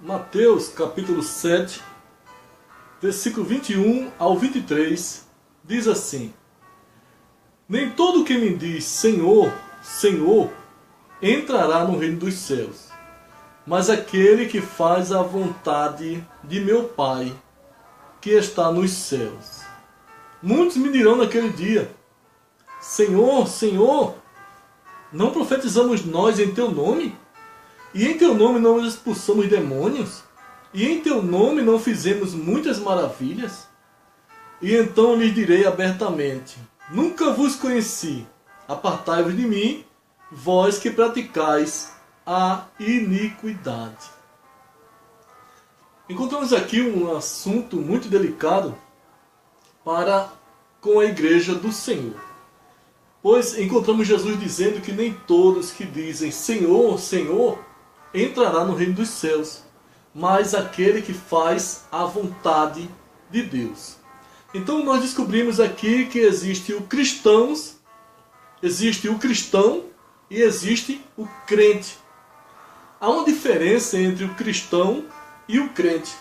Mateus capítulo 7, versículo 21 ao 23, diz assim: Nem todo que me diz Senhor, Senhor, entrará no reino dos céus, mas aquele que faz a vontade de meu Pai, que está nos céus. Muitos me dirão naquele dia: Senhor, Senhor, não profetizamos nós em teu nome? E em teu nome não expulsamos demônios? E em teu nome não fizemos muitas maravilhas? E então lhes direi abertamente: Nunca vos conheci, apartai-vos de mim, vós que praticais a iniquidade. Encontramos aqui um assunto muito delicado para com a igreja do Senhor. Pois encontramos Jesus dizendo que nem todos que dizem Senhor, Senhor, entrará no reino dos céus, mas aquele que faz a vontade de Deus. Então nós descobrimos aqui que existe o cristão e existe o crente. Há uma diferença entre o cristão e o crente.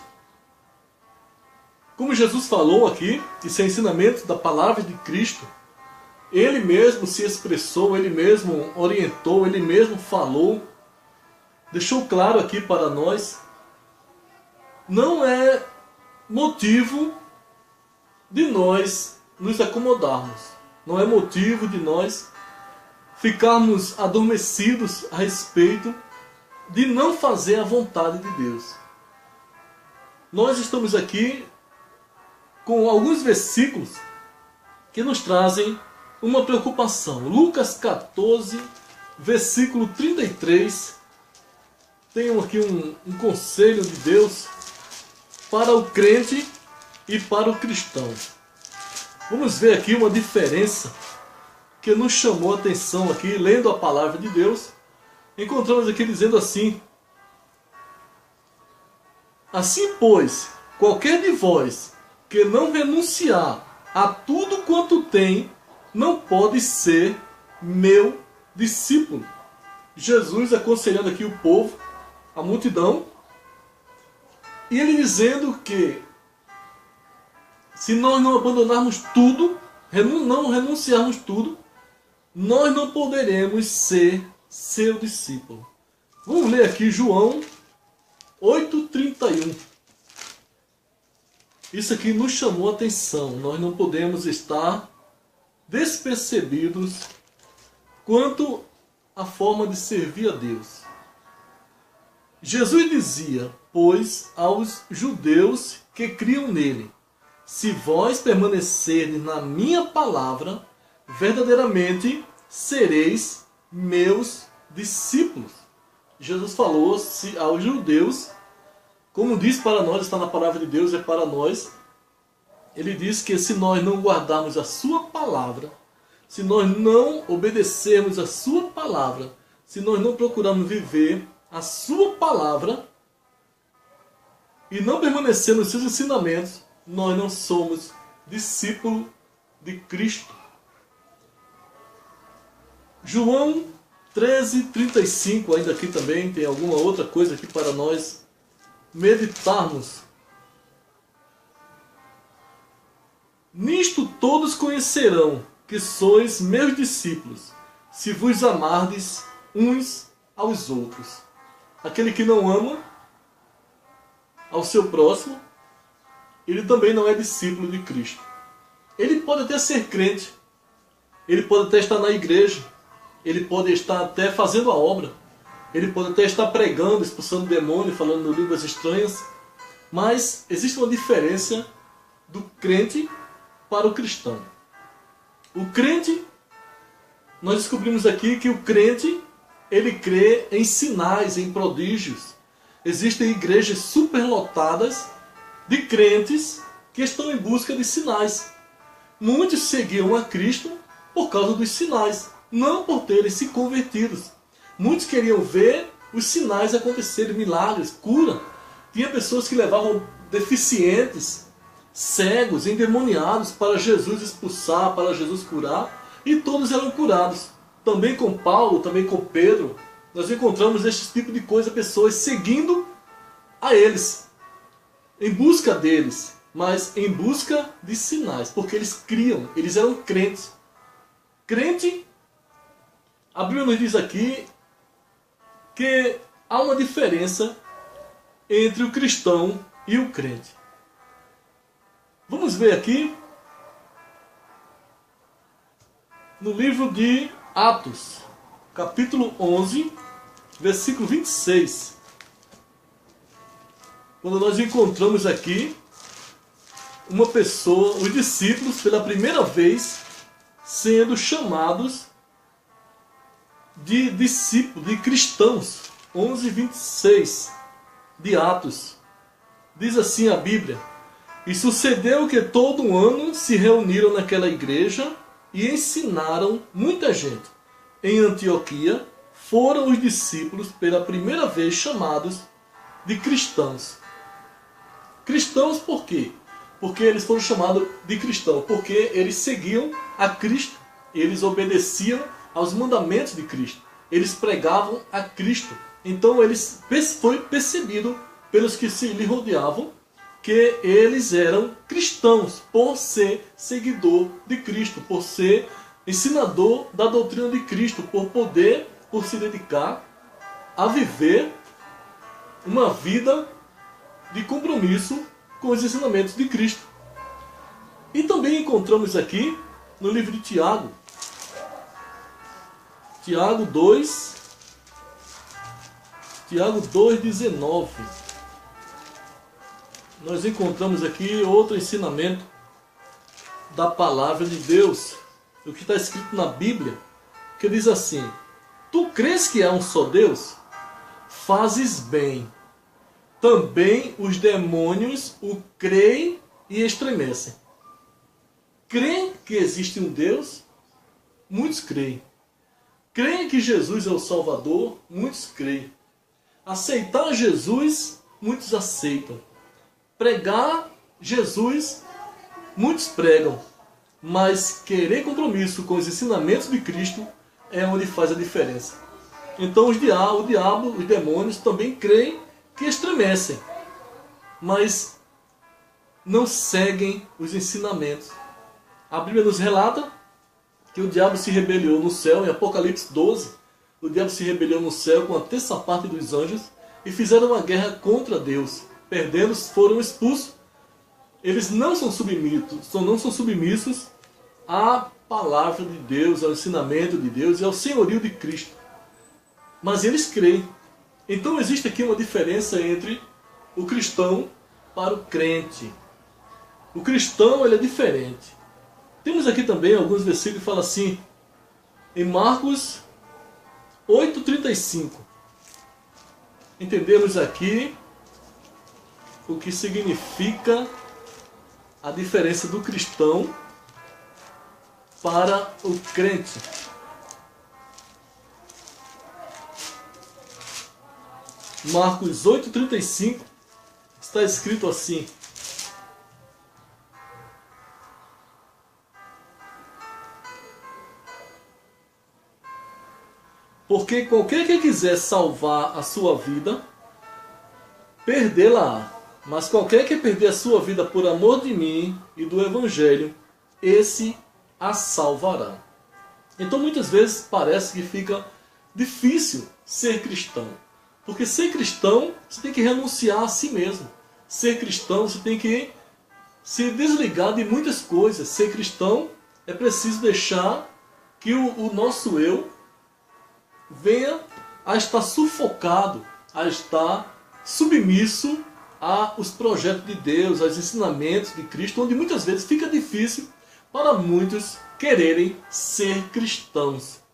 Como Jesus falou aqui, isso é ensinamento da palavra de Cristo, Ele mesmo se expressou, Ele mesmo orientou, Ele mesmo falou, deixou claro aqui para nós, não é motivo de nós nos acomodarmos, não é motivo de nós ficarmos adormecidos a respeito de não fazer a vontade de Deus. Nós estamos aqui com alguns versículos que nos trazem uma preocupação. Lucas 14, versículo 33, tem aqui um conselho de Deus para o crente e para o cristão. Vamos ver aqui uma diferença que nos chamou a atenção aqui, lendo a palavra de Deus. Encontramos aqui dizendo assim: Assim, pois, qualquer de vós que não renunciar a tudo quanto tem, não pode ser meu discípulo. Jesus aconselhando aqui o povo, a multidão, e ele dizendo que se nós não abandonarmos tudo, não renunciarmos tudo, nós não poderemos ser seu discípulo. Vamos ler aqui João 8,31. Isso aqui nos chamou a atenção. Nós não podemos estar despercebidos quanto à forma de servir a Deus. Jesus dizia, pois, aos judeus que criam nele: Se vós permanecerdes na minha palavra, verdadeiramente sereis meus discípulos. Jesus falou aos judeus, como diz para nós, está na palavra de Deus, é para nós. Ele diz que se nós não guardarmos a sua palavra, se nós não obedecermos a sua palavra, se nós não procurarmos viver a sua palavra e não permanecer nos seus ensinamentos, nós não somos discípulos de Cristo. João 13:35, ainda aqui também tem alguma outra coisa aqui para nós meditarmos. Nisto todos conhecerão que sois meus discípulos, se vos amardes uns aos outros. Aquele que não ama ao seu próximo, ele também não é discípulo de Cristo. Ele pode até ser crente, ele pode até estar na igreja, ele pode estar até fazendo a obra, ele pode até estar pregando, expulsando demônio, falando línguas estranhas, mas existe uma diferença do crente para o cristão. O crente, nós descobrimos aqui que o crente, ele crê em sinais, em prodígios. Existem igrejas superlotadas de crentes que estão em busca de sinais. Muitos seguiam a Cristo por causa dos sinais, não por terem se convertidos. Muitos queriam ver os sinais acontecerem, milagres, cura. Tinha pessoas que levavam deficientes, cegos, endemoniados para Jesus expulsar, para Jesus curar, e todos eram curados. Também com Paulo, também com Pedro, nós encontramos esse tipo de coisa, pessoas seguindo a eles, em busca deles, mas em busca de sinais, porque eles criam, eles eram crentes. Crente, a Bíblia nos diz aqui que há uma diferença entre o cristão e o crente. Vamos ver aqui no livro de Atos, capítulo 11, versículo 26. Quando nós encontramos aqui uma pessoa, os discípulos, pela primeira vez, sendo chamados de discípulos, de cristãos. 11, 26 de Atos. Diz assim a Bíblia: E sucedeu que todo ano se reuniram naquela igreja e ensinaram muita gente. Em Antioquia foram os discípulos pela primeira vez chamados de cristãos. Cristãos por quê? Porque eles foram chamados de cristãos, porque eles seguiam a Cristo, eles obedeciam aos mandamentos de Cristo, eles pregavam a Cristo. Então foi percebido pelos que se lhe rodeavam que eles eram cristãos por ser seguidor de Cristo, por ser ensinador da doutrina de Cristo, por se dedicar a viver uma vida de compromisso com os ensinamentos de Cristo. E também encontramos aqui no livro de Tiago, Tiago 2,19. Nós encontramos aqui outro ensinamento da palavra de Deus, o que está escrito na Bíblia, que diz assim: Tu crês que há um só Deus? Fazes bem. Também os demônios o creem e estremecem. Creem que existe um Deus? Muitos creem. Creem que Jesus é o Salvador? Muitos creem. Aceitar Jesus? Muitos aceitam. Pregar Jesus? Muitos pregam. Mas querer compromisso com os ensinamentos de Cristo é onde faz a diferença. Então o diabo, os demônios também creem que estremecem, mas não seguem os ensinamentos. A Bíblia nos relata que o diabo se rebeliou no céu, em Apocalipse 12, o diabo se rebeliou no céu com a terça parte dos anjos e fizeram uma guerra contra Deus. Perdendo, foram expulsos. Eles não são submissos à palavra de Deus, ao ensinamento de Deus e ao senhorio de Cristo. Mas eles creem. Então existe aqui uma diferença entre o cristão para o crente. O cristão, ele é diferente. Temos aqui também alguns versículos que falam assim, em Marcos 8,35. Entendemos aqui o que significa a diferença do cristão para o crente. Marcos 8,35 está escrito assim: Porque qualquer que quiser salvar a sua vida, perdê-la-á. Mas qualquer que perder a sua vida por amor de mim e do Evangelho, esse a salvará. Então muitas vezes parece que fica difícil ser cristão. Porque ser cristão, você tem que renunciar a si mesmo. Ser cristão, você tem que se desligar de muitas coisas. Ser cristão é preciso deixar que o nosso eu venha a estar sufocado, a estar submisso aos projetos de Deus, aos ensinamentos de Cristo, onde muitas vezes fica difícil para muitos quererem ser cristãos.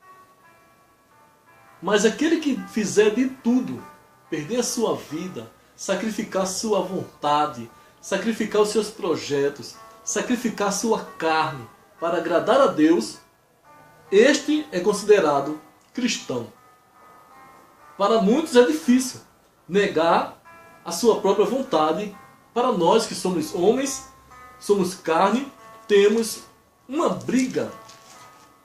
Mas aquele que fizer de tudo, perder a sua vida, sacrificar a sua vontade, sacrificar os seus projetos, sacrificar a sua carne para agradar a Deus, este é considerado cristão. Para muitos é difícil negar a sua própria vontade. Para nós que somos homens, somos carne, temos uma briga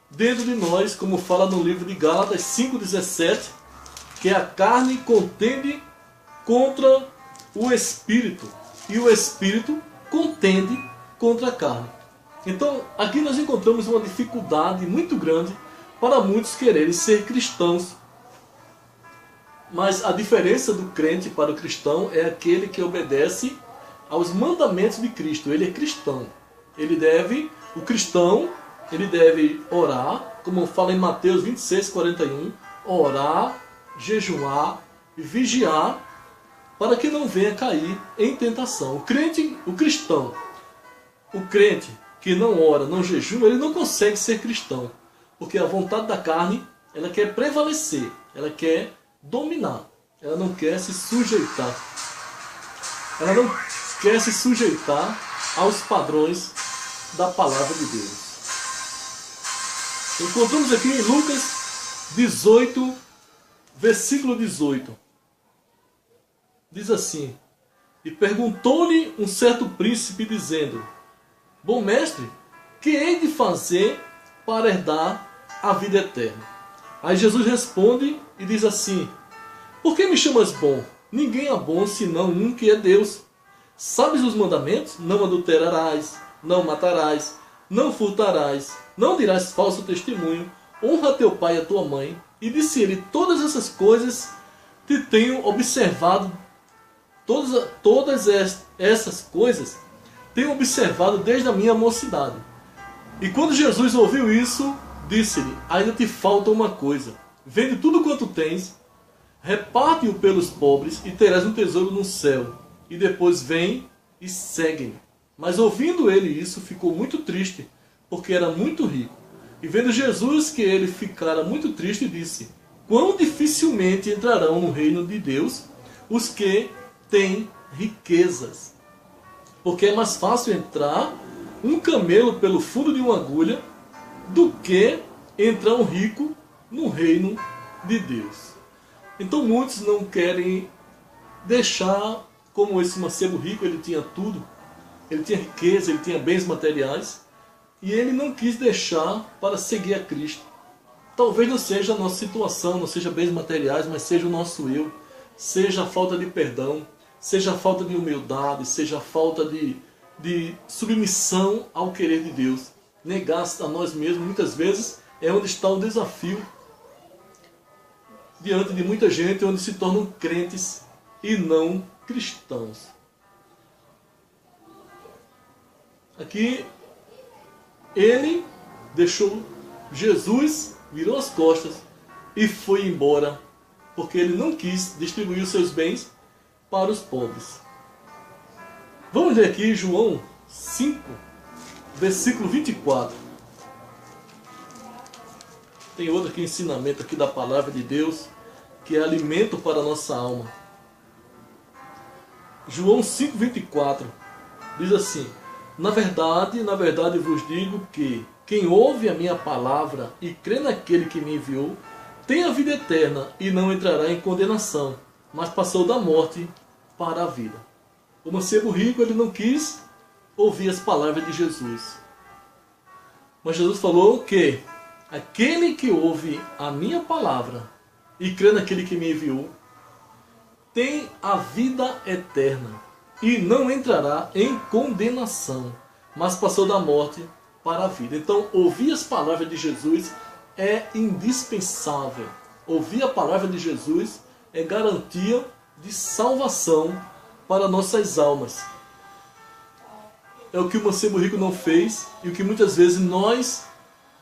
dentro de nós, como fala no livro de Gálatas 5,17, que a carne contende contra o Espírito, e o Espírito contende contra a carne. Então, aqui nós encontramos uma dificuldade muito grande para muitos quererem ser cristãos. Mas a diferença do crente para o cristão é aquele que obedece aos mandamentos de Cristo. Ele é cristão. O cristão, ele deve orar, como fala em Mateus 26:41, orar, jejuar e vigiar para que não venha cair em tentação. O crente que não ora, não jejua, ele não consegue ser cristão. Porque a vontade da carne, ela quer prevalecer, ela quer dominar, ela não quer se sujeitar. Ela não quer se sujeitar aos padrões da palavra de Deus. Encontramos aqui em Lucas 18, versículo 18. Diz assim: E perguntou-lhe um certo príncipe, dizendo: Bom mestre, que hei de fazer para herdar a vida eterna? Aí Jesus responde e diz assim: Por que me chamas bom? Ninguém é bom senão um que é Deus. Sabes os mandamentos? Não adulterarás, não matarás, não furtarás, não dirás falso testemunho, honra teu pai e a tua mãe. E disse ele: Todas essas coisas te tenho observado, todas essas coisas tenho observado desde a minha mocidade. E quando Jesus ouviu isso, disse-lhe: Ainda te falta uma coisa. Vende tudo quanto tens, reparte-o pelos pobres e terás um tesouro no céu. E depois vem e segue-me. Mas ouvindo ele isso, ficou muito triste, porque era muito rico. E vendo Jesus que ele ficara muito triste, disse: Quão dificilmente entrarão no reino de Deus os que têm riquezas. Porque é mais fácil entrar um camelo pelo fundo de uma agulha do que entrar um rico no reino de Deus. Então muitos não querem deixar, como esse mancebo rico, ele tinha tudo, ele tinha riqueza, ele tinha bens materiais, e ele não quis deixar para seguir a Cristo. Talvez não seja a nossa situação, não seja bens materiais, mas seja o nosso eu, seja a falta de perdão, seja a falta de humildade, seja a falta de submissão ao querer de Deus. Negar a nós mesmos, muitas vezes, é onde está o desafio diante de muita gente, onde se tornam crentes e não cristãos. Aqui, ele deixou Jesus, virou as costas e foi embora, porque ele não quis distribuir os seus bens para os pobres. Vamos ler aqui João 5, versículo 24. Tem outro aqui, ensinamento aqui da palavra de Deus, que é alimento para a nossa alma. João 5, 24 diz assim: na verdade vos digo que quem ouve a minha palavra e crê naquele que me enviou, tem a vida eterna e não entrará em condenação, mas passou da morte para a vida. O mancebo rico, ele não quis ouvir as palavras de Jesus. Mas Jesus falou que aquele que ouve a minha palavra e crê naquele que me enviou, tem a vida eterna e não entrará em condenação, mas passou da morte para a vida. Então, ouvir as palavras de Jesus é indispensável. Ouvir a palavra de Jesus é garantia de salvação para nossas almas. É o que o mancebo rico não fez e o que muitas vezes nós,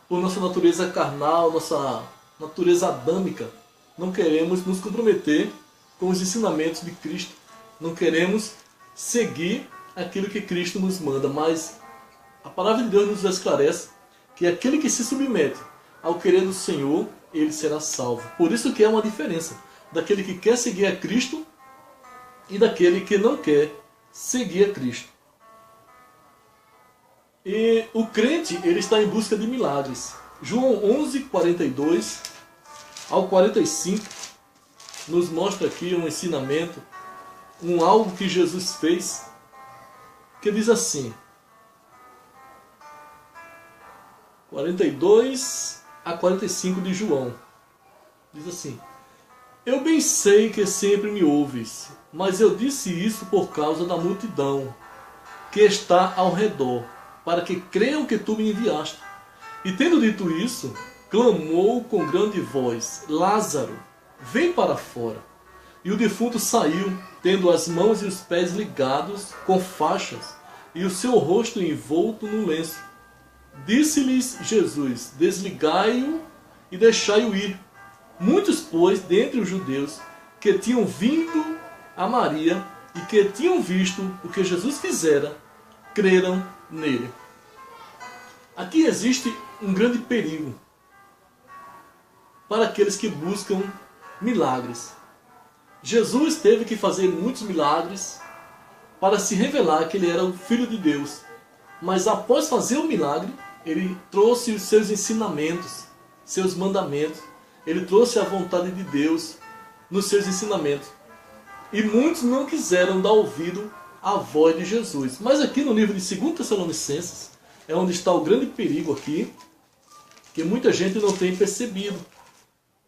por nossa natureza carnal, nossa natureza adâmica, não queremos nos comprometer com os ensinamentos de Cristo. Não queremos seguir aquilo que Cristo nos manda, mas a palavra de Deus nos esclarece que aquele que se submete ao querer do Senhor, ele será salvo. Por isso que é uma diferença daquele que quer seguir a Cristo e daquele que não quer seguir a Cristo. E o crente, ele está em busca de milagres. João 11, 42 ao 45 nos mostra aqui um ensinamento, algo que Jesus fez, que diz assim, 42 a 45 de João, diz assim: Eu bem sei que sempre me ouves, mas eu disse isso por causa da multidão que está ao redor, para que creiam que tu me enviaste. E tendo dito isso, clamou com grande voz: Lázaro, vem para fora. E o defunto saiu, tendo as mãos e os pés ligados com faixas, e o seu rosto envolto no lenço. Disse-lhes Jesus: desligai-o e deixai-o ir. Muitos, pois, dentre os judeus que tinham vindo a Maria e que tinham visto o que Jesus fizera, creram nele. Aqui existe um grande perigo para aqueles que buscam milagres. Jesus teve que fazer muitos milagres para se revelar que ele era o Filho de Deus. Mas após fazer o milagre, ele trouxe os seus ensinamentos, seus mandamentos. Ele trouxe a vontade de Deus nos seus ensinamentos. E muitos não quiseram dar ouvido à voz de Jesus. Mas aqui no livro de 2 Tessalonicenses é onde está o grande perigo aqui, que muita gente não tem percebido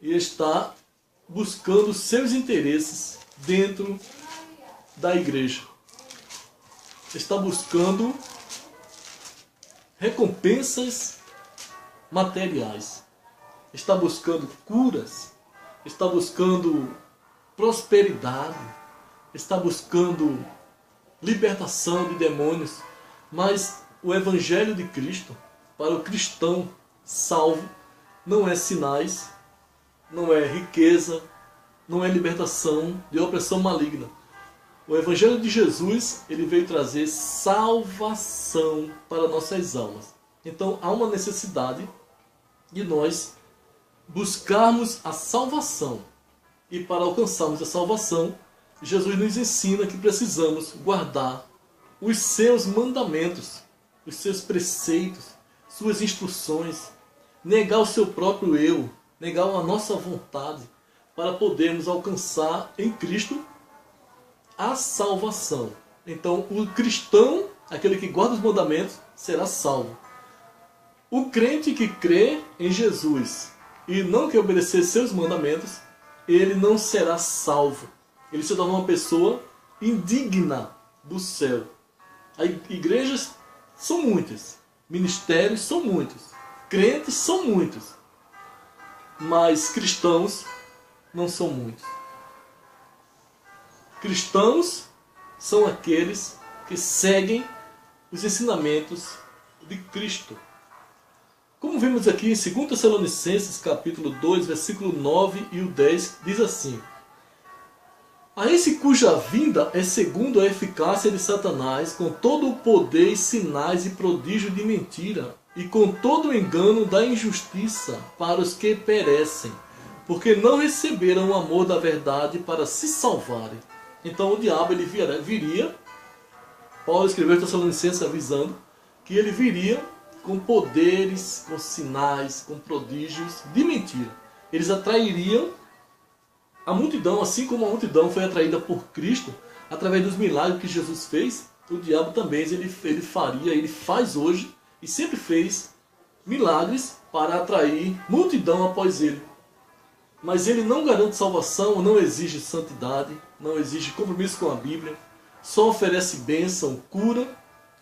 e está buscando seus interesses dentro da igreja. Está buscando recompensas materiais. Está buscando curas, está buscando prosperidade, está buscando libertação de demônios. Mas o Evangelho de Cristo, para o cristão salvo, não é sinais, não é riqueza, não é libertação de opressão maligna. O Evangelho de Jesus, ele veio trazer salvação para nossas almas. Então há uma necessidade de nós buscarmos a salvação. E para alcançarmos a salvação, Jesus nos ensina que precisamos guardar os seus mandamentos, os seus preceitos, suas instruções, negar o seu próprio eu, negar a nossa vontade, para podermos alcançar em Cristo a salvação. Então, o cristão, aquele que guarda os mandamentos, será salvo. O crente que crê em Jesus e não quer obedecer seus mandamentos, ele não será salvo. Ele se torna uma pessoa indigna do céu. As igrejas são muitas, ministérios são muitos, crentes são muitos, mas cristãos não são muitos. Cristãos são aqueles que seguem os ensinamentos de Cristo. Como vimos aqui em 2 Tessalonicenses, capítulo 2, versículo 9 e o 10, diz assim: a esse cuja vinda é segundo a eficácia de Satanás, com todo o poder e sinais e prodígio de mentira, e com todo o engano da injustiça para os que perecem, porque não receberam o amor da verdade para se salvarem. Então o diabo ele viria, Paulo escreveu em Tessalonicenses avisando que ele viria com poderes, com sinais, com prodígios de mentira. Eles atrairiam a multidão, assim como a multidão foi atraída por Cristo, através dos milagres que Jesus fez. O diabo também ele faria, ele faz hoje, e sempre fez milagres para atrair multidão após ele. Mas ele não garante salvação, não exige santidade, não exige compromisso com a Bíblia, só oferece bênção, cura,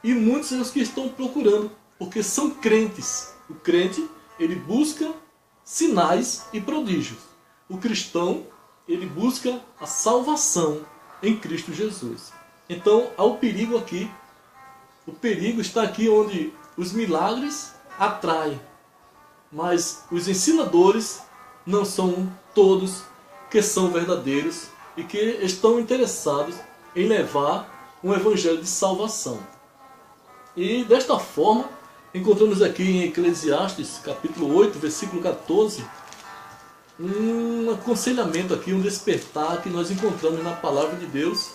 e muitos são os que estão procurando, porque são crentes. O crente, ele busca sinais e prodígios. O cristão, ele busca a salvação em Cristo Jesus. Então, há o perigo aqui. O perigo está aqui onde os milagres atraem, mas os ensinadores não são todos que são verdadeiros e que estão interessados em levar um evangelho de salvação. E desta forma, encontramos aqui em Eclesiastes, capítulo 8, versículo 14, um aconselhamento aqui, um despertar que nós encontramos na palavra de Deus,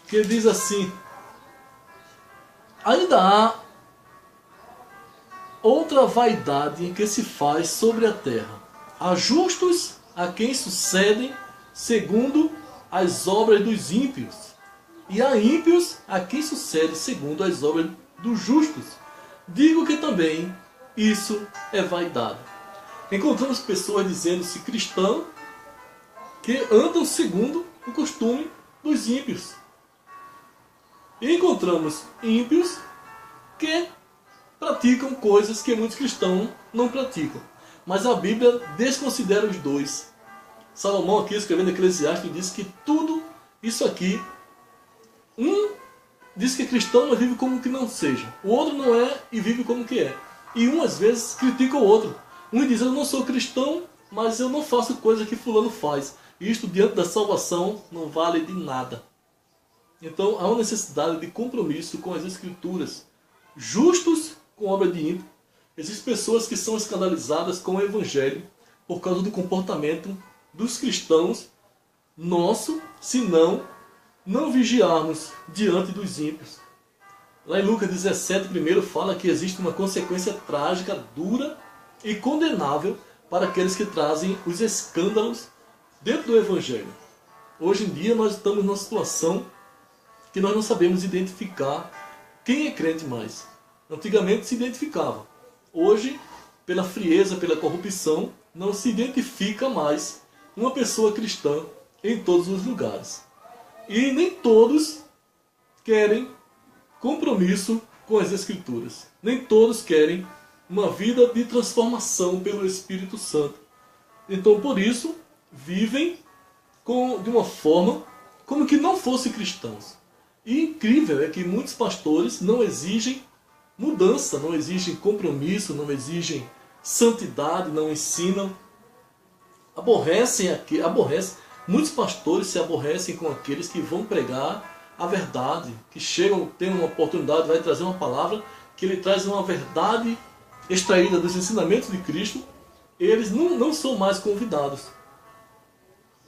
que diz assim: ainda há outra vaidade que se faz sobre a terra. Há justos a quem sucedem segundo as obras dos ímpios, e há ímpios a quem sucede segundo as obras dos justos. Digo que também isso é vaidade. Encontramos pessoas dizendo-se cristão, que andam segundo o costume dos ímpios. E encontramos ímpios que praticam coisas que muitos cristãos não praticam. Mas a Bíblia desconsidera os dois. Salomão aqui, escrevendo Eclesiastes, diz que tudo isso aqui, diz que é cristão, mas vive como que não seja. O outro não é e vive como que é. E um às vezes critica o outro. Um diz, eu não sou cristão, mas eu não faço coisa que fulano faz. E isto diante da salvação não vale de nada. Então há uma necessidade de compromisso com as Escrituras. Justos com obra de ímpio. Existem pessoas que são escandalizadas com o Evangelho por causa do comportamento dos cristãos nosso, se não vigiarmos diante dos ímpios. Lá em Lucas 17, primeiro fala que existe uma consequência trágica, dura e condenável para aqueles que trazem os escândalos dentro do Evangelho. Hoje em dia nós estamos numa situação que nós não sabemos identificar quem é crente mais. Antigamente se identificava. Hoje, pela frieza, pela corrupção, não se identifica mais uma pessoa cristã em todos os lugares. E nem todos querem compromisso com as Escrituras. Nem todos querem uma vida de transformação pelo Espírito Santo. Então, por isso, vivem de uma forma como que não fossem cristãos. E incrível é que muitos pastores não exigem mudança, não exigem compromisso, não exigem santidade, não ensinam. Muitos pastores se aborrecem com aqueles que vão pregar a verdade, que chegam, têm uma oportunidade, vai trazer uma palavra, que ele traz uma verdade extraída dos ensinamentos de Cristo, eles não são mais convidados.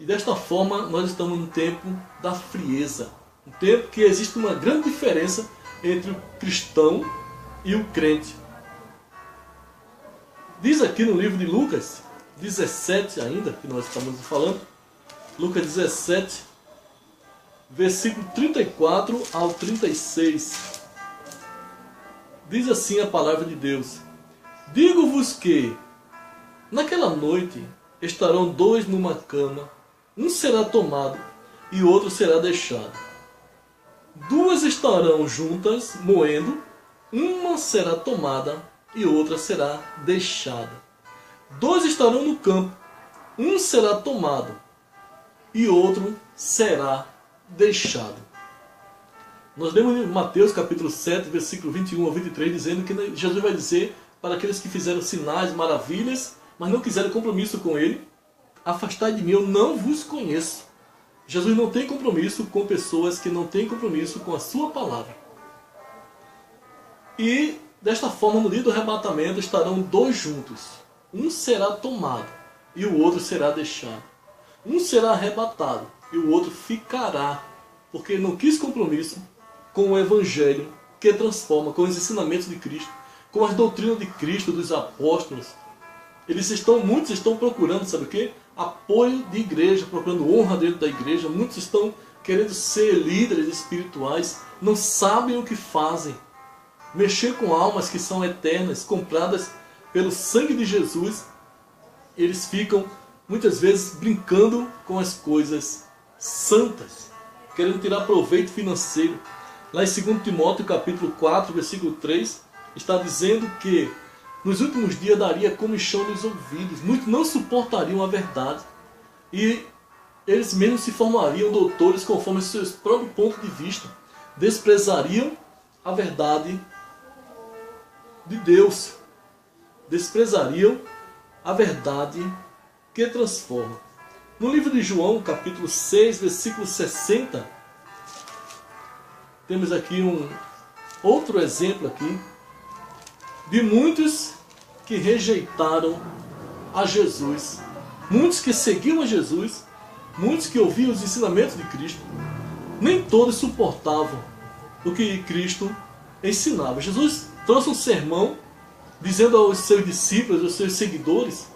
E desta forma nós estamos no tempo da frieza, um tempo que existe uma grande diferença entre o cristão e o crente. Diz aqui no livro de Lucas 17 ainda, que nós estamos falando, Lucas 17, versículo 34 ao 36. Diz assim a palavra de Deus: digo-vos que, naquela noite, estarão dois numa cama, um será tomado e outro será deixado. Duas estarão juntas, moendo, uma será tomada e outra será deixada. Dois estarão no campo, um será tomado e outro será deixado. Nós lemos em Mateus capítulo 7, versículo 21 a 23, dizendo que Jesus vai dizer para aqueles que fizeram sinais, maravilhas, mas não quiseram compromisso com Ele: afastai de mim, eu não vos conheço. Jesus não tem compromisso com pessoas que não têm compromisso com a sua palavra. E desta forma, no dia do arrebatamento, estarão dois juntos. Um será tomado e o outro será deixado. Um será arrebatado e o outro ficará, porque não quis compromisso com o Evangelho que transforma, com os ensinamentos de Cristo, com as doutrinas de Cristo, dos apóstolos. Muitos estão procurando, sabe o quê? Apoio de igreja, procurando honra dentro da igreja. Muitos estão querendo ser líderes espirituais, não sabem o que fazem. Mexer com almas que são eternas, compradas pelo sangue de Jesus, eles ficam muitas vezes brincando com as coisas santas, querendo tirar proveito financeiro. Lá em 2 Timóteo capítulo 4, versículo 3, está dizendo que nos últimos dias daria comichão nos ouvidos. Muitos não suportariam a verdade. E eles mesmos se formariam doutores conforme os seus próprios pontos de vista. Desprezariam a verdade de Deus. Desprezariam a verdade que transforma. No livro de João, capítulo 6, versículo 60, temos aqui outro exemplo aqui de muitos que rejeitaram a Jesus, muitos que seguiam a Jesus, muitos que ouviam os ensinamentos de Cristo. Nem todos suportavam o que Cristo ensinava. Jesus trouxe um sermão dizendo aos seus discípulos, aos seus seguidores,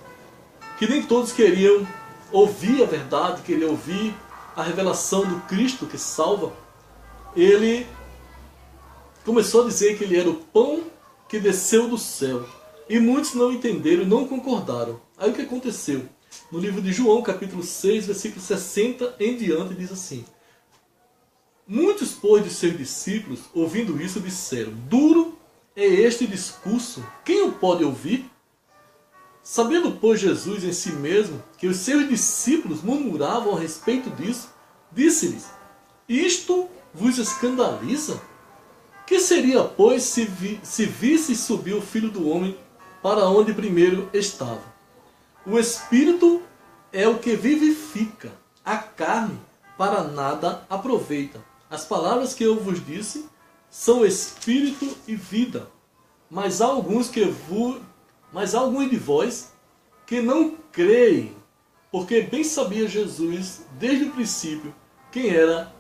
que nem todos queriam ouvir a verdade, queriam ouvir a revelação do Cristo que salva. Ele começou a dizer que ele era o pão que desceu do céu. E muitos não entenderam e não concordaram. Aí o que aconteceu? No livro de João, capítulo 6, versículo 60 em diante, diz assim: Muitos, pois, de seus discípulos, ouvindo isso, disseram: Duro é este discurso, quem o pode ouvir? Sabendo, pois, Jesus em si mesmo que os seus discípulos murmuravam a respeito disso, disse-lhes: Isto vos escandaliza? Que seria, pois, se visse subir o Filho do Homem para onde primeiro estava? O Espírito é o que vivifica, a carne para nada aproveita. As palavras que eu vos disse são Espírito e vida. Mas há alguns de vós que não creem, porque bem sabia Jesus desde o princípio quem eram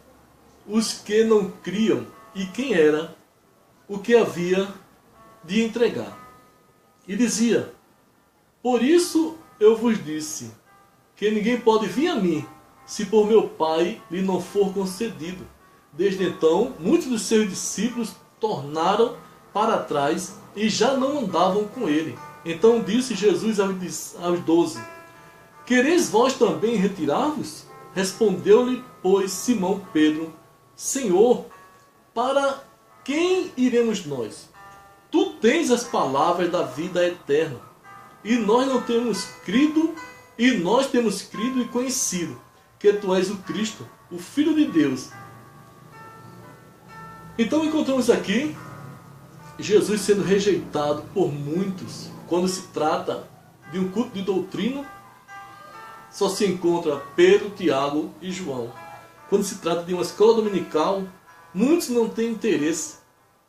os que não criam e quem era o que havia de entregar. E dizia: Por isso eu vos disse que ninguém pode vir a mim, se por meu Pai lhe não for concedido. Desde então, muitos dos seus discípulos tornaram para trás e já não andavam com ele. Então disse Jesus aos 12: Quereis vós também retirar-vos? Respondeu-lhe, pois, Simão Pedro: Senhor, para quem iremos nós? Tu tens as palavras da vida eterna. E nós temos crido e conhecido que tu és o Cristo, o Filho de Deus. Então encontramos aqui Jesus sendo rejeitado por muitos. Quando se trata de um culto de doutrina, só se encontra Pedro, Tiago e João. Quando se trata de uma escola dominical, muitos não têm interesse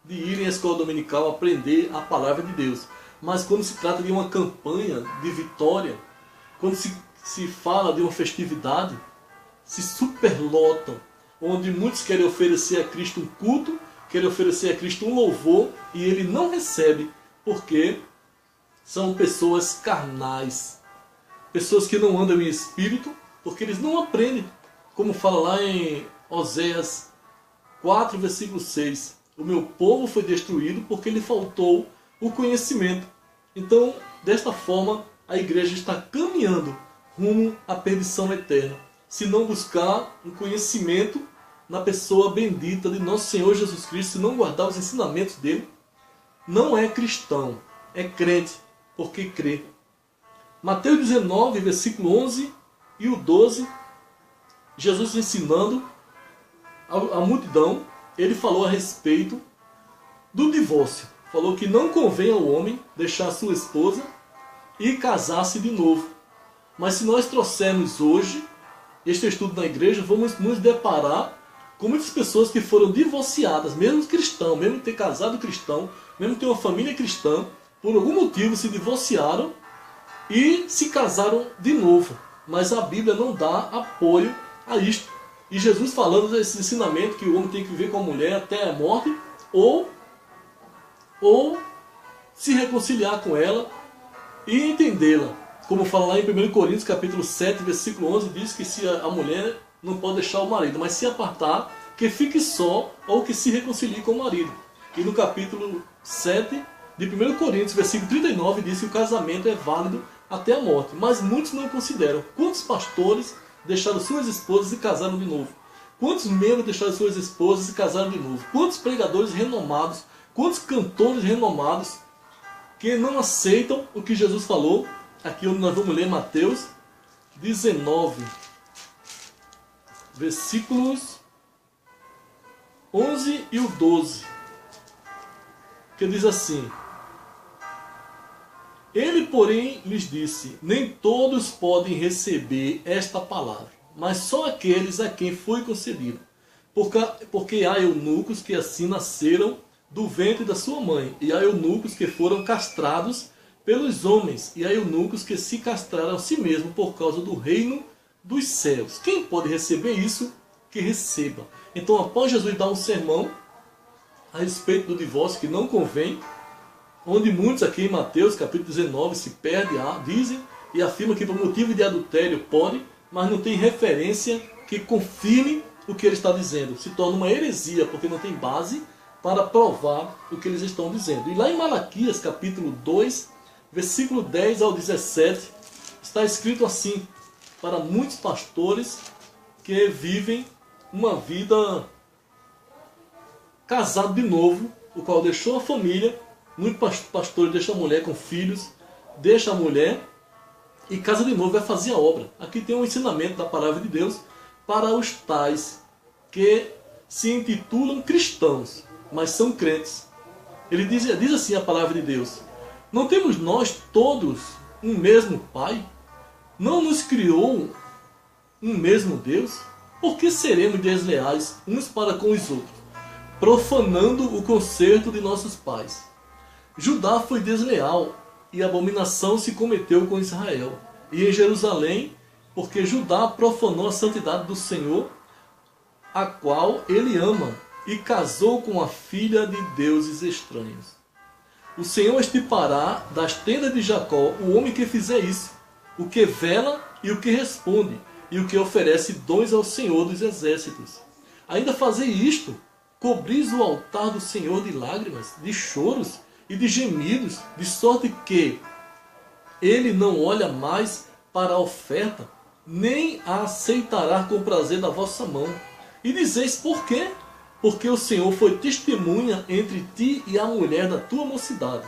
de irem à escola dominical aprender a palavra de Deus. Mas quando se trata de uma campanha de vitória, quando se fala de uma festividade, se superlotam, onde muitos querem oferecer a Cristo um culto, querem oferecer a Cristo um louvor, e ele não recebe, porque são pessoas carnais, pessoas que não andam em espírito, porque eles não aprendem, como fala lá em Oséias 4, versículo 6, o meu povo foi destruído porque lhe faltou o conhecimento. Então, desta forma, a igreja está caminhando rumo à perdição eterna, se não buscar um conhecimento na pessoa bendita de nosso Senhor Jesus Cristo, se não guardar os ensinamentos dele. Não é cristão, é crente, porque crê. Mateus 19, versículo 11 e o 12, Jesus ensinando a multidão, ele falou a respeito do divórcio. Falou que não convém ao homem deixar sua esposa e casar-se de novo. Mas se nós trouxermos hoje este estudo na igreja, vamos nos deparar com muitas pessoas que foram divorciadas, mesmo cristão, mesmo ter casado cristão, mesmo ter uma família cristã, por algum motivo se divorciaram e se casaram de novo. Mas a Bíblia não dá apoio a isto. E Jesus falando desse ensinamento que o homem tem que viver com a mulher até a morte, ou se reconciliar com ela e entendê-la. Como fala lá em 1 Coríntios capítulo 7, versículo 11, diz que se a mulher não pode deixar o marido, mas se apartar, que fique só ou que se reconcilie com o marido. E no capítulo 7 de 1 Coríntios, versículo 39, diz que o casamento é válido até a morte. Mas muitos não consideram. Quantos pastores deixaram suas esposas e casaram de novo? Quantos membros deixaram suas esposas e casaram de novo? Quantos pregadores renomados, quantos cantores renomados que não aceitam o que Jesus falou? Aqui onde nós vamos ler Mateus 19, versículos 11 e o 12, que diz assim: Ele, porém, lhes disse: Nem todos podem receber esta palavra, mas só aqueles a quem foi concedido. Porque há eunucos que assim nasceram do ventre da sua mãe, e há eunucos que foram castrados pelos homens, e há eunucos que se castraram a si mesmos por causa do reino dos céus. Quem pode receber isso, que receba. Então, após Jesus dar um sermão a respeito do divórcio, que não convém, onde muitos aqui em Mateus capítulo 19 se perdem, dizem e afirmam que por motivo de adultério pode, mas não tem referência que confirme o que ele está dizendo. Se torna uma heresia, porque não tem base para provar o que eles estão dizendo. E lá em Malaquias capítulo 2, versículo 10 ao 17, Está escrito assim para muitos pastores que vivem uma vida casado de novo, o qual deixou a família. Muitos pastores deixam a mulher com filhos, deixa a mulher e casa de novo, vai fazer a obra. Aqui tem um ensinamento da palavra de Deus para os tais que se intitulam cristãos, mas são crentes. Ele diz assim a palavra de Deus: não temos nós todos um mesmo Pai? Não nos criou um mesmo Deus? Por que seremos desleais uns para com os outros, profanando o concerto de nossos pais? Judá foi desleal e abominação se cometeu com Israel. E em Jerusalém, porque Judá profanou a santidade do Senhor, a qual ele ama, e casou com a filha de deuses estranhos. O Senhor extirpará das tendas de Jacó o homem que fizer isso, o que vela e o que responde, e o que oferece dons ao Senhor dos exércitos. Ainda fazei isto, cobris o altar do Senhor de lágrimas, de choros e de gemidos, de sorte que ele não olha mais para a oferta, nem a aceitará com prazer da vossa mão. E dizeis por quê? Porque o Senhor foi testemunha entre ti e a mulher da tua mocidade,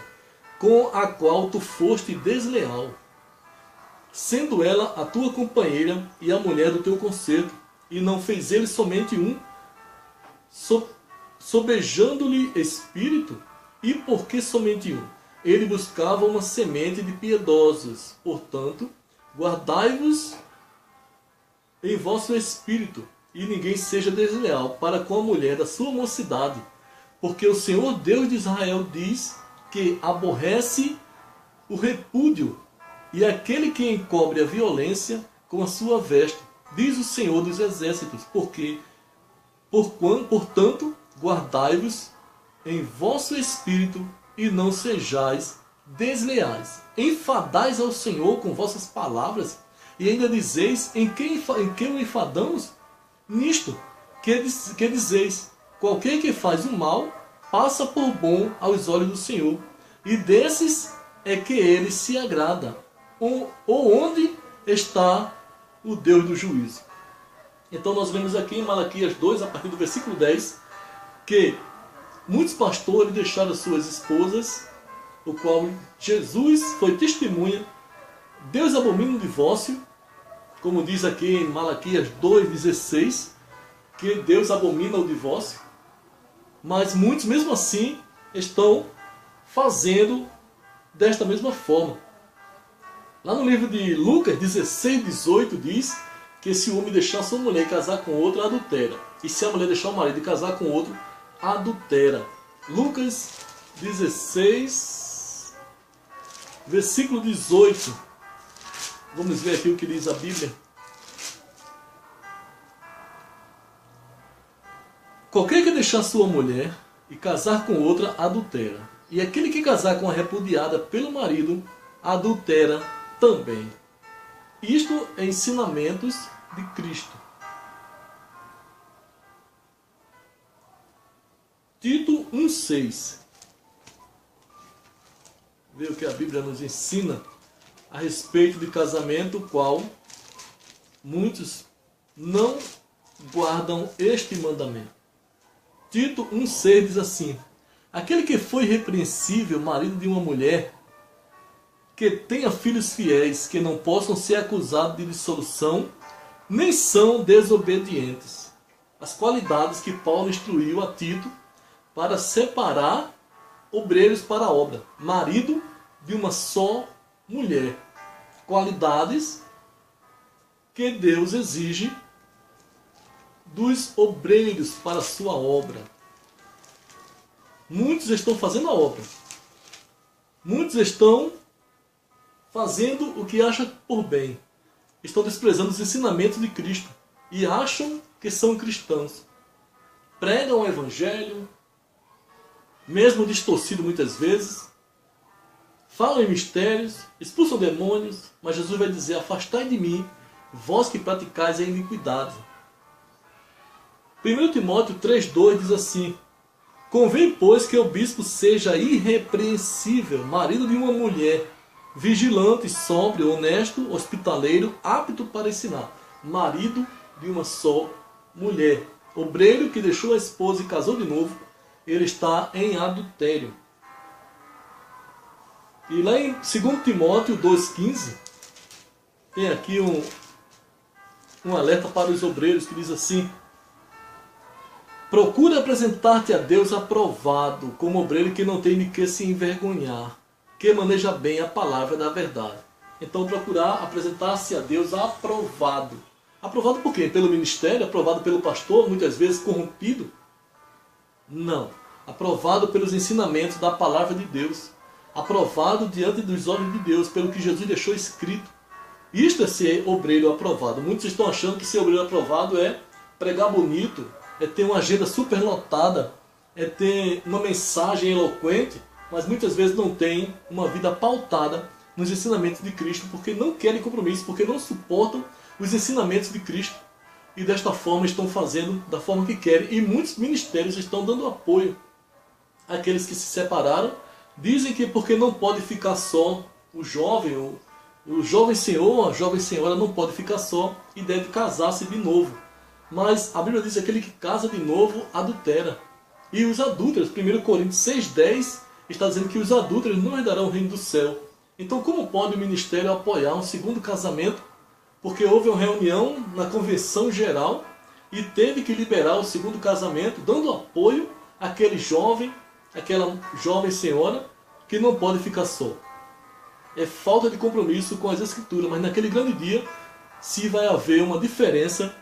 com a qual tu foste desleal, sendo ela a tua companheira e a mulher do teu concerto, e não fez ele somente um, sobejando-lhe espírito. E por que somente um? Ele buscava uma semente de piedosos. Portanto, guardai-vos em vosso espírito, e ninguém seja desleal para com a mulher da sua mocidade, porque o Senhor Deus de Israel diz que aborrece o repúdio e aquele que encobre a violência com a sua veste, diz o Senhor dos exércitos, portanto, guardai-vos em vosso espírito e não sejais desleais. Enfadais ao Senhor com vossas palavras e ainda dizeis em quem o enfadamos? Nisto que dizeis, qualquer que faz o mal passa por bom aos olhos do Senhor, e desses é que ele se agrada. Ou onde está o Deus do juízo? Então nós vemos aqui em Malaquias 2, a partir do versículo 10, que muitos pastores deixaram suas esposas, o qual Jesus foi testemunha. Deus abomina o divórcio, como diz aqui em Malaquias 2,16, que Deus abomina o divórcio, mas muitos mesmo assim estão fazendo desta mesma forma. Lá no livro de Lucas 16:18 diz que se o homem deixar sua mulher e casar com outra, adultera. E se a mulher deixar o marido e casar com outro, adultera. Lucas 16, versículo 18. Vamos ver aqui o que diz a Bíblia. Qualquer que deixar sua mulher e casar com outra, adultera. E aquele que casar com a repudiada pelo marido, adultera também. Isto é ensinamentos de Cristo. Tito 1,6. Vê o que a Bíblia nos ensina a respeito de casamento, o qual muitos não guardam este mandamento. Tito 1,6 diz assim: aquele que foi irrepreensível, marido de uma mulher, que tenha filhos fiéis, que não possam ser acusados de dissolução, nem são desobedientes. As qualidades que Paulo instruiu a Tito para separar obreiros para a obra. Marido de uma só mulher. Qualidades que Deus exige dos obreiros para a sua obra. Muitos estão fazendo a obra. Muitos estão fazendo o que acham por bem. Estão desprezando os ensinamentos de Cristo e acham que são cristãos. Pregam o evangelho, mesmo distorcido muitas vezes, falam em mistérios, expulsam demônios, mas Jesus vai dizer: afastai de mim, vós que praticais a iniquidade. 1 Timóteo 3,2 diz assim: convém, pois, que o bispo seja irrepreensível, marido de uma mulher, vigilante, sóbrio, honesto, hospitaleiro, apto para ensinar, marido de uma só mulher, obreiro que deixou a esposa e casou de novo, ele está em adultério. E lá em 2 Timóteo 2,15, tem aqui um alerta para os obreiros que diz assim: procura apresentar-te a Deus aprovado, como obreiro que não tem de que se envergonhar, que maneja bem a palavra da verdade. Então procurar apresentar-se a Deus aprovado. Aprovado por quê? Pelo ministério? Aprovado pelo pastor, muitas vezes corrompido? Não. Aprovado pelos ensinamentos da palavra de Deus. Aprovado diante dos olhos de Deus, pelo que Jesus deixou escrito. Isto é ser obreiro aprovado. Muitos estão achando que ser obreiro aprovado é pregar bonito, é ter uma agenda superlotada, é ter uma mensagem eloquente, mas muitas vezes não tem uma vida pautada nos ensinamentos de Cristo, porque não querem compromisso, porque não suportam os ensinamentos de Cristo. E desta forma estão fazendo da forma que querem. E muitos ministérios estão dando apoio àqueles que se separaram. Dizem que porque não pode ficar só o jovem senhor, a jovem senhora não pode ficar só e deve casar-se de novo. Mas a Bíblia diz que aquele que casa de novo adultera. E os adúlteros, 1 Coríntios 6,10, está dizendo que os adúlteros não herdarão o reino do céu. Então como pode o ministério apoiar um segundo casamento? Porque houve uma reunião na convenção geral e teve que liberar o segundo casamento, dando apoio àquele jovem, àquela jovem senhora que não pode ficar só. É falta de compromisso com as Escrituras, mas naquele grande dia se vai haver uma diferença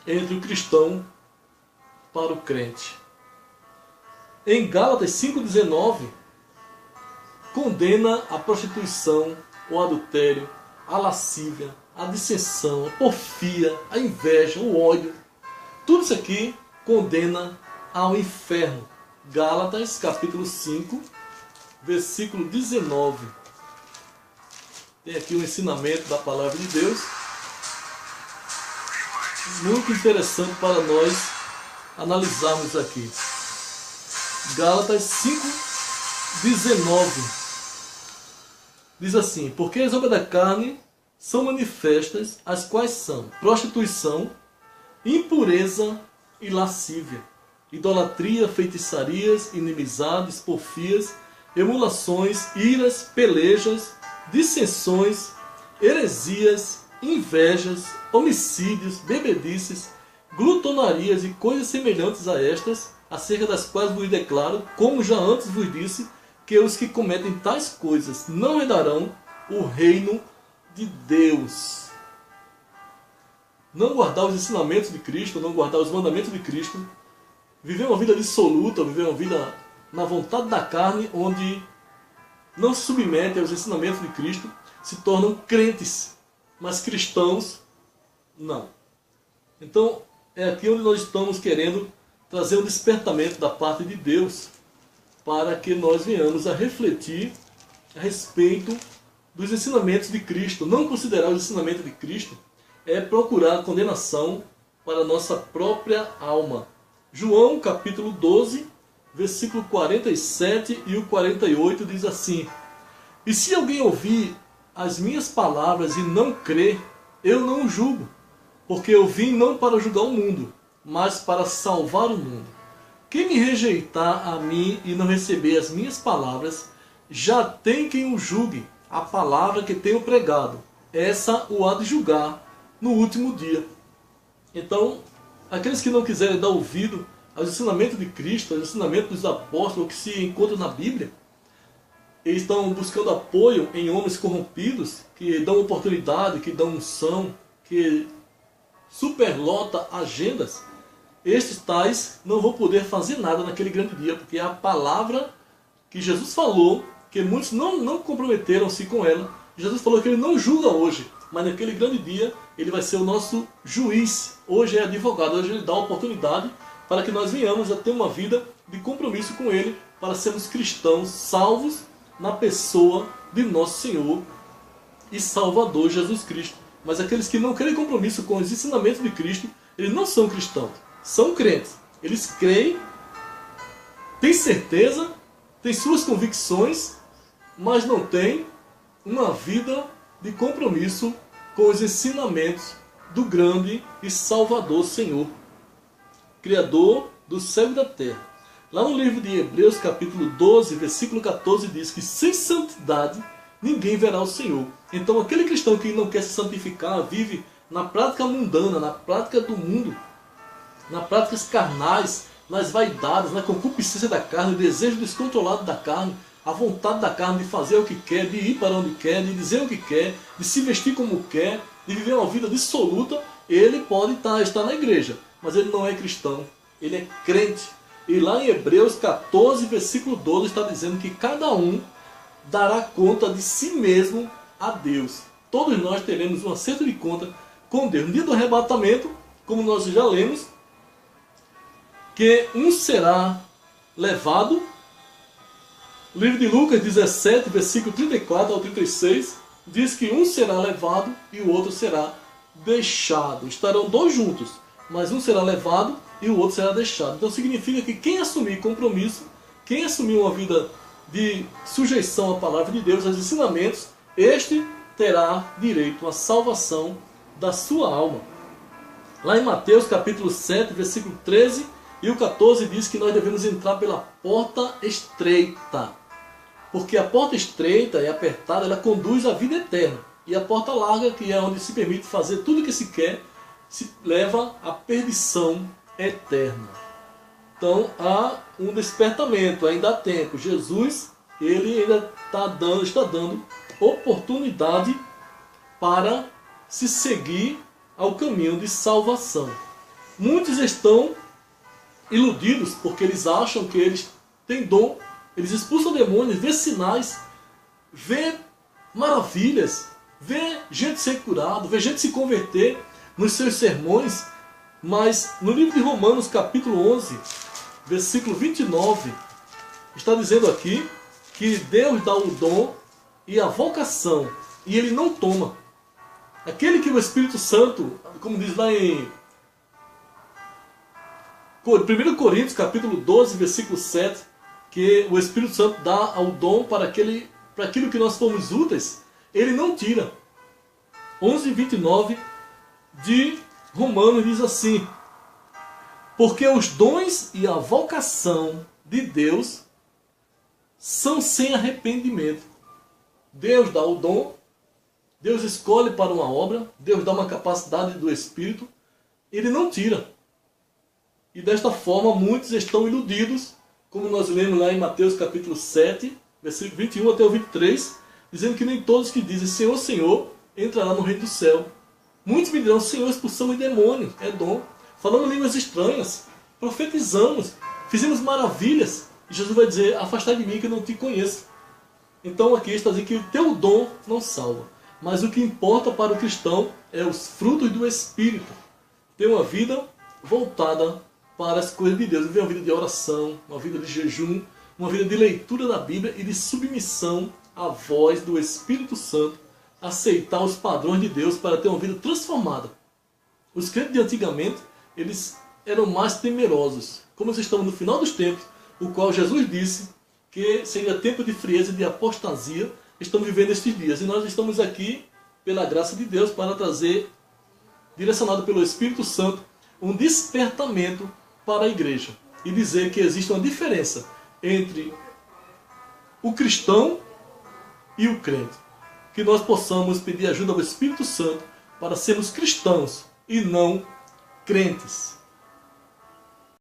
entre o cristão para o crente. Em Gálatas 5,19, condena a prostituição, o adultério, a lascívia, a dissensão, a porfia, a inveja, o ódio. Tudo isso aqui condena ao inferno. Gálatas capítulo 5, versículo 19. Tem aqui um ensinamento da palavra de Deus, muito interessante para nós analisarmos aqui. Gálatas 5, 19. Diz assim: porque as obras da carne são manifestas, as quais são prostituição, impureza e lascívia, idolatria, feitiçarias, inimizades, porfias, emulações, iras, pelejas, dissensões, heresias, invejas, homicídios, bebedices, glutonarias e coisas semelhantes a estas, acerca das quais vos declaro, como já antes vos disse, que os que cometem tais coisas não herdarão o reino de Deus. Não guardar os ensinamentos de Cristo, não guardar os mandamentos de Cristo, viver uma vida dissoluta, viver uma vida na vontade da carne, onde não se submetem aos ensinamentos de Cristo, se tornam crentes, mas cristãos não. Então é aqui onde nós estamos querendo trazer um despertamento da parte de Deus, para que nós venhamos a refletir a respeito dos ensinamentos de Cristo. Não considerar os ensinamentos de Cristo é procurar a condenação para a nossa própria alma. João capítulo 12, versículo 47 e o 48 diz assim: e se alguém ouvir as minhas palavras e não crer, eu não o julgo, porque eu vim não para julgar o mundo, mas para salvar o mundo. Quem me rejeitar a mim e não receber as minhas palavras, já tem quem o julgue. A palavra que tenho pregado, essa o há de julgar no último dia. Então, aqueles que não quiserem dar ouvido aos ensinamentos de Cristo, aos ensinamentos dos apóstolos que se encontram na Bíblia, eles estão buscando apoio em homens corrompidos, que dão oportunidade, que dão unção, que superlota agendas. Estes tais não vão poder fazer nada naquele grande dia, porque é a palavra que Jesus falou, que muitos não comprometeram-se com ela. Jesus falou que ele não julga hoje, mas naquele grande dia ele vai ser o nosso juiz. Hoje é advogado, hoje ele dá a oportunidade para que nós venhamos a ter uma vida de compromisso com ele, para sermos cristãos salvos na pessoa de nosso Senhor e Salvador Jesus Cristo. Mas aqueles que não querem compromisso com os ensinamentos de Cristo, eles não são cristãos, são crentes. Eles creem, têm certeza, têm suas convicções, mas não têm uma vida de compromisso com os ensinamentos do grande e Salvador Senhor, Criador do céu e da terra. Lá no livro de Hebreus, capítulo 12, versículo 14, diz que sem santidade ninguém verá o Senhor. Então aquele cristão que não quer se santificar, vive na prática mundana, na prática do mundo, nas práticas carnais, nas vaidades, na concupiscência da carne, o desejo descontrolado da carne, a vontade da carne de fazer o que quer, de ir para onde quer, de dizer o que quer, de se vestir como quer, de viver uma vida dissoluta, ele pode estar na igreja, mas ele não é cristão, ele é crente. E lá em Hebreus 14, versículo 12, está dizendo que cada um dará conta de si mesmo a Deus. Todos nós teremos um acerto de conta com Deus. No dia do arrebatamento, como nós já lemos, que um será levado. O livro de Lucas 17, versículo 34 ao 36, diz que um será levado e o outro será deixado. Estarão dois juntos, mas um será levado e o outro será deixado. Então significa que quem assumir compromisso, quem assumir uma vida de sujeição à palavra de Deus, aos ensinamentos, este terá direito à salvação da sua alma. Lá em Mateus capítulo 7, versículo 13 e o 14 diz que nós devemos entrar pela porta estreita. Porque a porta estreita e apertada, ela conduz à vida eterna. E a porta larga, que é onde se permite fazer tudo o que se quer, se leva à perdição eterna. Então há um despertamento, ainda há tempo. Jesus, ele ainda está dando oportunidade para se seguir ao caminho de salvação. Muitos estão iludidos porque eles acham que eles têm dom, eles expulsam demônios, vê sinais, vê maravilhas, vê gente ser curado, vê gente se converter nos seus sermões, mas no livro de Romanos capítulo 11, versículo 29, está dizendo aqui que Deus dá o dom e a vocação, e ele não toma. Aquele que o Espírito Santo, como diz lá em 1 Coríntios capítulo 12, versículo 7, que o Espírito Santo dá ao dom para aquilo que nós fomos úteis, ele não tira. 11:29 de Romanos diz assim: porque os dons e a vocação de Deus são sem arrependimento. Deus dá o dom, Deus escolhe para uma obra, Deus dá uma capacidade do Espírito, ele não tira. E desta forma muitos estão iludidos, como nós lemos lá em Mateus capítulo 7, versículo 21 até o 23, dizendo que nem todos que dizem Senhor, Senhor, entrarão no reino do céu. Muitos me dirão, Senhor, expulsamos demônios, é dom. Falamos línguas estranhas, profetizamos, fizemos maravilhas. E Jesus vai dizer, afastai de mim que eu não te conheço. Então aqui está dizendo que o teu dom não salva. Mas o que importa para o cristão é os frutos do Espírito. Ter uma vida voltada para as coisas de Deus. Viver uma vida de oração, uma vida de jejum, uma vida de leitura da Bíblia e de submissão à voz do Espírito Santo. Aceitar os padrões de Deus para ter uma vida transformada. Os crentes de antigamente, eles eram mais temerosos. Como nós estamos no final dos tempos, o qual Jesus disse que seria tempo de frieza e de apostasia, estamos vivendo estes dias. E nós estamos aqui, pela graça de Deus, para trazer, direcionado pelo Espírito Santo, um despertamento para a igreja. E dizer que existe uma diferença entre o cristão e o crente. Que nós possamos pedir ajuda ao Espírito Santo para sermos cristãos e não crentes.